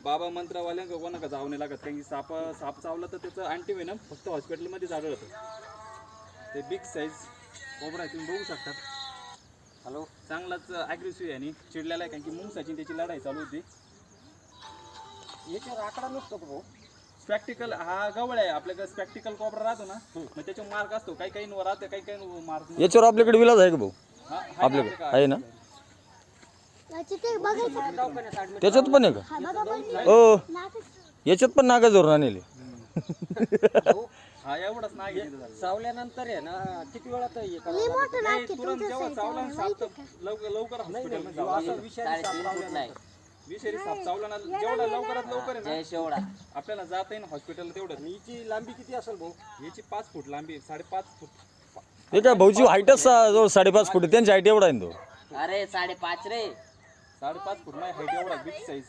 बाबा मंत्रवाल्यांक कोणाका जाऊ नाही लागत, कारण की साप चावला तर त्याचं अँटीव्हेनम फक्त हॉस्पिटलमध्येच आढळतं. ते बिग साईज कोबरा आहे, तुम्ही बघू शकता. हॅलो, चांगलाच ॲग्रेसिव्ह आहे आणि चिडलेला आहे, कारण की मुंगसाची त्याची लढाई चालू होती. याच्यावर आकडा नसतो का भाऊ? स्पॅक्टिकल हा गवळ आहे आपल्याकडे. स्पॅक्टिकल कोबरा राहतो ना, मग त्याच्यावर मार्क असतो. काही काही राहते, काही काही मार्क. याच्यावर आपल्याकडे विलाज आहे का भाऊ? आपल्याकडे आहे ना? त्याच्यात पण आहे का? हो, याच्यात पण नागाजोर आणले. हा एवढाच नाही. चावल्यानंतर आहे ना किती वेळात हे तुरंत जेव्हा चावला ना साप तर लवकर हॉस्पिटलमध्ये जावं. विषारी साप चावला ना जेवढा लवकरात लवकर आहे ना आपल्याला जाता येईल हॉस्पिटलला तेवढं. हिची लांबी किती असेल भाऊ? याची 5 फूट लांबी, 5.5 फूट. हे काय भाऊची हाईटच जवळ 5.5 फूट, त्यांची हाईट एवढा आहे तो. अरे 5.5 रे. 5.5 फूट माझी हाईट एवढा बिग साईज.